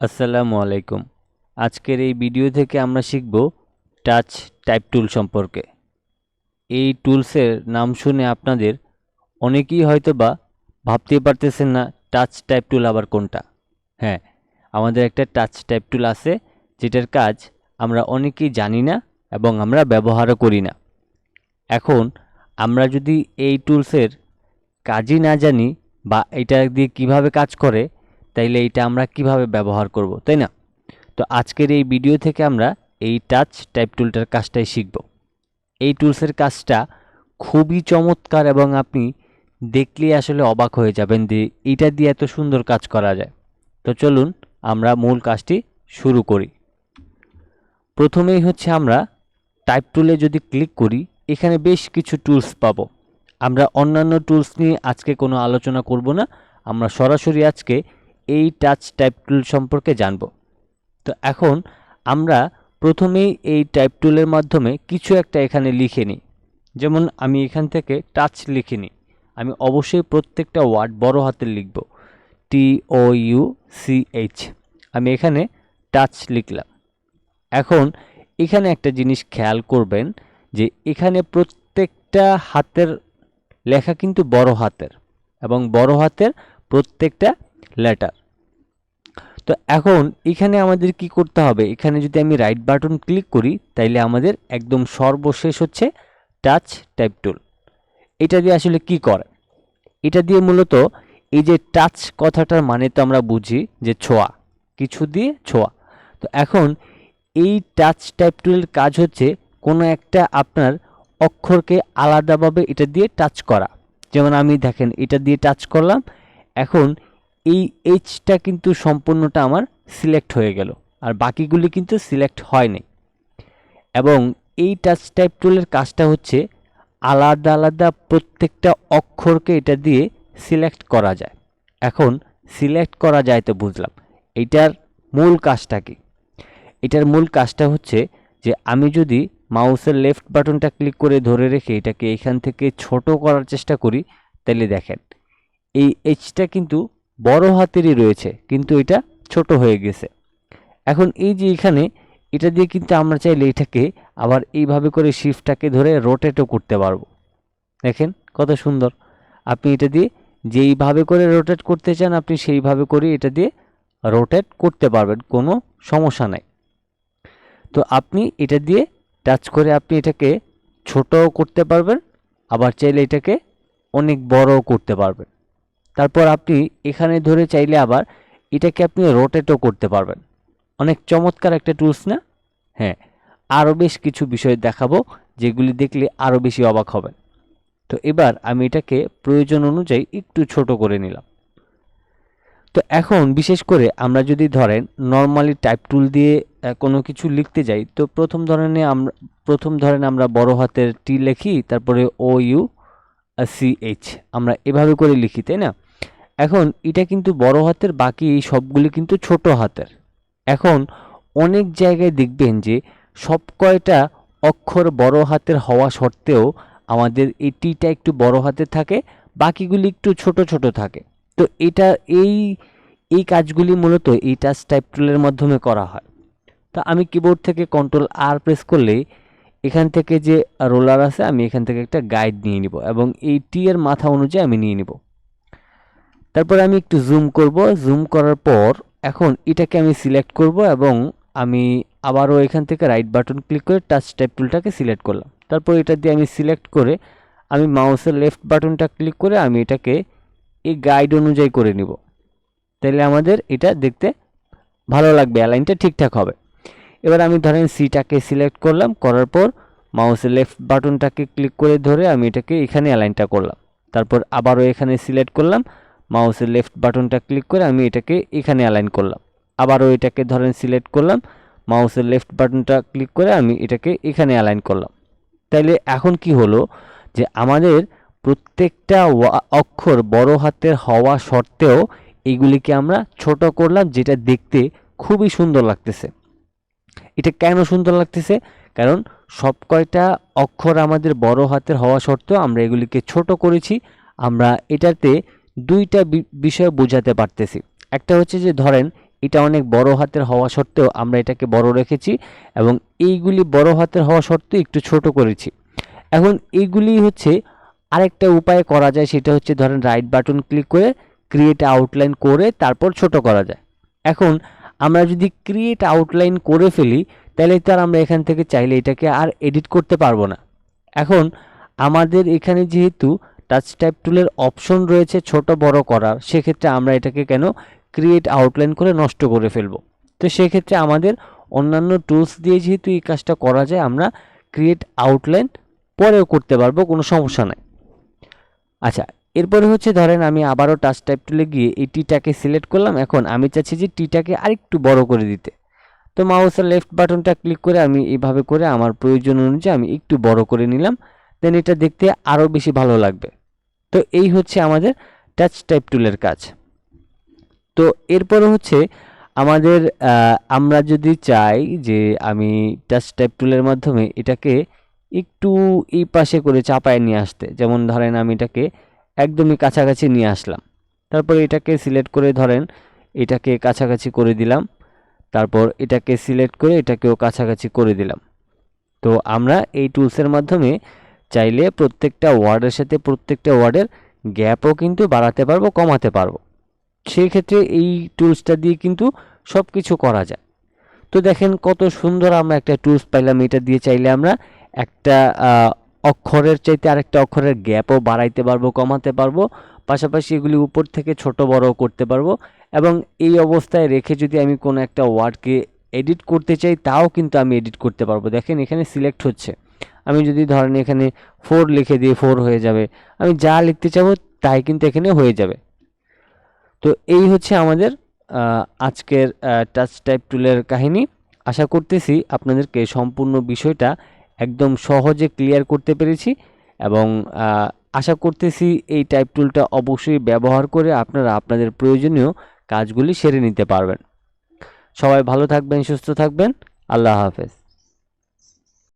আসসালামু আলাইকুম। আজকের এই ভিডিও থেকে আমরা শিখব টাচ টাইপ টুল সম্পর্কে। এই টুলসের নাম শুনে আপনাদের অনেকেই হয়তোবা ভাবতেই পারতেছেন না টাচ টাইপ টুল আবার কোনটা। হ্যাঁ, আমাদের একটা টাচ টাইপ টুল আছে যেটার কাজ আমরা অনেকেই জানি না এবং আমরা ব্যবহারও করি না। এখন আমরা যদি এই টুলসের কাজই না জানি বা এটা দিয়ে কিভাবে কাজ করে, তাইলে এটা আমরা কিভাবে ব্যবহার করব, তাই না? তো আজকের এই ভিডিও থেকে আমরা এই টাচ টাইপ টুলটার কাজটাই শিখব। এই টুলসের কাজটা খুবই চমৎকার এবং আপনি দেখলেই আসলে অবাক হয়ে যাবেন যে এইটা দিয়ে এত সুন্দর কাজ করা যায়। তো চলুন আমরা মূল কাজটি শুরু করি। প্রথমেই হচ্ছে আমরা টাইপ টুলে যদি ক্লিক করি, এখানে বেশ কিছু টুলস পাবো। আমরা অন্যান্য টুলস নিয়ে আজকে কোনো আলোচনা করব না, আমরা সরাসরি আজকে এই টাচ টাইপ টুল সম্পর্কে জানব। তো এখন আমরা প্রথমেই এই টাইপ টুলের মাধ্যমে কিছু একটা এখানে লিখে নিই। যেমন আমি এখান থেকে টাচ লিখে নিই। আমি অবশ্যই প্রত্যেকটা ওয়ার্ড বড় হাতের লিখব, TOUCH। আমি এখানে টাচ লিখলাম। এখন এখানে একটা জিনিস খেয়াল করবেন যে এখানে প্রত্যেকটা হাতের লেখা কিন্তু বড় হাতের এবং বড় হাতের প্রত্যেকটা লেটার। তো এখন এখানে আমাদের কি করতে হবে, এখানে যদি আমি রাইট বাটন ক্লিক করি তাইলে আমাদের একদম সর্বশেষ হচ্ছে টাচ টাইপ টুল। এটা দিয়ে আসলে কি করে, এটা দিয়ে মূলত এই যে টাচ কথাটার মানে তো আমরা বুঝি যে ছোঁয়া, কিছু দিয়ে ছোঁয়া। তো এখন এই টাচ টাইপ টুলের কাজ হচ্ছে কোনো একটা আপনার অক্ষরকে আলাদাভাবে এটা দিয়ে টাচ করা। যেমন আমি দেখেন এটা দিয়ে টাচ করলাম, এখন এই এইচটা কিন্তু সম্পূর্ণটা আমার সিলেক্ট হয়ে গেল, আর বাকিগুলি কিন্তু সিলেক্ট হয়নি। এবং এই টাচ টাইপ টুলের কাজটা হচ্ছে আলাদা আলাদা প্রত্যেকটা অক্ষরকে এটা দিয়ে সিলেক্ট করা যায়। এখন সিলেক্ট করা যায় তো বুঝলাম, এইটার মূল কাজটা কি? এটার মূল কাজটা হচ্ছে যে আমি যদি মাউসের লেফট বাটনটা ক্লিক করে ধরে রেখে এটাকে এখান থেকে ছোট করার চেষ্টা করি, তাহলে দেখেন এই এইচটা কিন্তু বড় হাতেরই রয়েছে কিন্তু এটা ছোট হয়ে গেছে। এখন এই যে এখানে এটা দিয়ে কিন্তু আমরা চাইলে এটাকে আবার এইভাবে করে শিফটটাকে ধরে রোটেটও করতে পারবো। দেখেন কত সুন্দর। আপনি এটা দিয়ে যেইভাবে করে রোটেট করতে চান আপনি সেইভাবে করে এটা দিয়ে রোটেট করতে পারবেন, কোনো সমস্যা নাই। তো আপনি এটা দিয়ে টাচ করে আপনি এটাকে ছোটও করতে পারবেন, আবার চাইলে এটাকে অনেক বড়ও করতে পারবেন। তারপর আপনি এখানে ধরে চাইলে আবার এটাকে আপনি রোটেটও করতে পারবেন। অনেক চমৎকার একটা টুলস না? হ্যাঁ, আরও বেশ কিছু বিষয় দেখাবো যেগুলি দেখলে আরও বেশি অবাক হবেন। তো এবার আমি এটাকে প্রয়োজন অনুযায়ী একটু ছোট করে নিলাম। তো এখন বিশেষ করে আমরা যদি ধরেন নর্মালি টাইপ টুল দিয়ে কোনো কিছু লিখতে যাই, তো প্রথম ধরেন আমরা বড় হাতের টি লিখি, তারপরে OUCH আমরা এভাবে করে লিখি, তাই না? এখন এটা কিন্তু বড় হাতের, বাকি এই সবগুলি কিন্তু ছোট হাতের। এখন অনেক জায়গায় দেখবেন যে সব কয়টা অক্ষর বড় হাতের হওয়া সত্ত্বেও আমাদের এই টিটা একটু বড় হাতের থাকে, বাকিগুলি একটু ছোট ছোট থাকে। তো এটা এই এই কাজগুলি মূলত এই টাচ টাইপ টুলের মাধ্যমে করা হয়। তো আমি কিবোর্ড থেকে Ctrl+R প্রেস করলে এখান থেকে যে রোলার আছে আমি এখান থেকে একটা গাইড নিয়ে নিব এবং এই টি এর মাথা অনুযায়ী আমি নিয়ে নিব। তারপর আমি একটু জুম করব, জুম করার পর এখন এটাকে আমি সিলেক্ট করব এবং আমি আবারও এখান থেকে রাইট বাটন ক্লিক করে টাচ টাইপ টুলটাকে সিলেক্ট করলাম। তারপর এটা দিয়ে আমি সিলেক্ট করে আমি মাউসের লেফট বাটনটা ক্লিক করে আমি এটাকে এই গাইড অনুযায়ী করে নিব। তাহলে আমাদের এটা দেখতে ভালো লাগবে, অ্যালাইনটা ঠিকঠাক হবে। এবার আমি ধরেন সিটাকে সিলেক্ট করলাম, করার পর মাউসের লেফট বাটনটাকে ক্লিক করে ধরে আমি এটাকে এখানে অ্যালাইনটা করলাম। তারপর আবারও এখানে সিলেক্ট করলাম, মাউসের লেফট বাটনটা ক্লিক করে আমি এটাকে এখানে অ্যালাইন করলাম। আবারও এটাকে ধরেন সিলেক্ট করলাম, মাউসের লেফট বাটনটা ক্লিক করে আমি এটাকে এখানে অ্যালাইন করলাম। তাইলে এখন কি হলো যে আমাদের প্রত্যেকটা অক্ষর বড় হাতের হওয়া সত্ত্বেও এইগুলিকে আমরা ছোট করলাম, যেটা দেখতে খুবই সুন্দর লাগতেছে। এটা কেন সুন্দর লাগতেছে? কারণ সব কয়টা অক্ষর আমাদের বড় হাতের হওয়া সত্ত্বেও আমরা এগুলিকে ছোট করেছি। আমরা এটাতে দুইটা বিষয় বোঝাতে পারতেছি। একটা হচ্ছে যে ধরেন এটা অনেক বড় হাতের হওয়া সত্ত্বেও আমরা এটাকে বড় রেখেছি এবং এইগুলি বড় হাতের হওয়া সত্ত্বেও একটু ছোট করেছি। এখন এইগুলি হচ্ছে আরেকটা উপায়ে করা যায়, সেটা হচ্ছে ধরেন রাইট বাটন ক্লিক করে ক্রিয়েট আউটলাইন করে তারপর ছোট করা যায়। এখন আমরা যদি ক্রিয়েট আউটলাইন করে ফেলি তাহলে তো আর আমরা এখান থেকে চাইলে এটাকে আর এডিট করতে পারবো না। এখন আমাদের এখানে যেহেতু টাচ টাইপ টুলের অপশন রয়েছে ছোট বড় করার, সেক্ষেত্রে আমরা এটাকে কেন ক্রিয়েট আউটলাইন করে নষ্ট করে ফেলবো। তো সেক্ষেত্রে আমাদের অন্যান্য টুলস দিয়ে যেহেতু এই কাজটা করা যায়, আমরা ক্রিয়েট আউটলাইন পরেও করতে পারবো, কোনো সমস্যা নাই। আচ্ছা, এরপরে হচ্ছে ধরেন আমি আবারও টাচ টাইপ টুলে গিয়ে এই টিটাকে সিলেক্ট করলাম। এখন আমি চাচ্ছি যে টিটাকে আরেকটু বড় করে দিতে, তো মাউসের লেফট বাটনটা ক্লিক করে আমি এইভাবে করে আমার প্রয়োজন অনুযায়ী আমি একটু বড় করে নিলাম। দেন এটা দেখতে আরও বেশি ভালো লাগবে। তো এই হচ্ছে আমাদের টাচ টাইপ টুলের কাজ। তো এরপরে হচ্ছে আমাদের আমরা যদি চাই যে আমি টাচ টাইপ টুলের মাধ্যমে এটাকে একটু এই পাশে করে চাপায় নিয়ে আসতে, যেমন ধরেন আমি এটাকে একদমই কাছাকাছি নিয়ে আসলাম, তারপর এটাকে সিলেক্ট করে ধরেন এটাকে কাছাকাছি করে দিলাম, তারপর এটাকে সিলেক্ট করে এটাকেও কাছাকাছি করে দিলাম। তো আমরা এই টুলসের মাধ্যমে চাইলে প্রত্যেকটা ওয়ার্ডের সাথে প্রত্যেকটা ওয়ার্ডের গ্যাপও কিন্তু বাড়াতে পারবো, কমাতে পারবো। সেই ক্ষেত্রে এই টুলসটা দিয়ে কিন্তু সব কিছু করা যায়। তো দেখেন কত সুন্দর আমরা একটা টুলস পাইলাম। এটা দিয়ে চাইলে আমরা একটা অক্ষরের চাইতে আরেকটা অক্ষরের গ্যাপও বাড়াইতে পারবো, কমাতে পারবো, পাশাপাশি এগুলি উপর থেকে ছোট বড় করতে পারবো। এবং এই অবস্থায় রেখে যদি আমি কোনো একটা ওয়ার্ডকে এডিট করতে চাই তাও কিন্তু আমি এডিট করতে পারবো। দেখেন এখানে সিলেক্ট হচ্ছে, আমি যদি ধরেন এখানে 4 লিখে দিয়ে 4 হয়ে যাবে, আমি যা লিখতে চাবো তাই কিন্তু এখানে হয়ে যাবে। তো এই হচ্ছে আমাদের আজকের টাচ টাইপ টুলের কাহিনী। আশা করতেছি আপনাদেরকে সম্পূর্ণ বিষয়টা একদম সহজে ক্লিয়ার করতে পেরেছি এবং আশা করতেছি এই টাইপ টুলটা অবশ্যই ব্যবহার করে আপনারা আপনাদের প্রয়োজনীয় কাজগুলি সেরে নিতে পারবেন। সবাই ভালো থাকবেন, সুস্থ থাকবেন। আল্লাহ হাফেজ।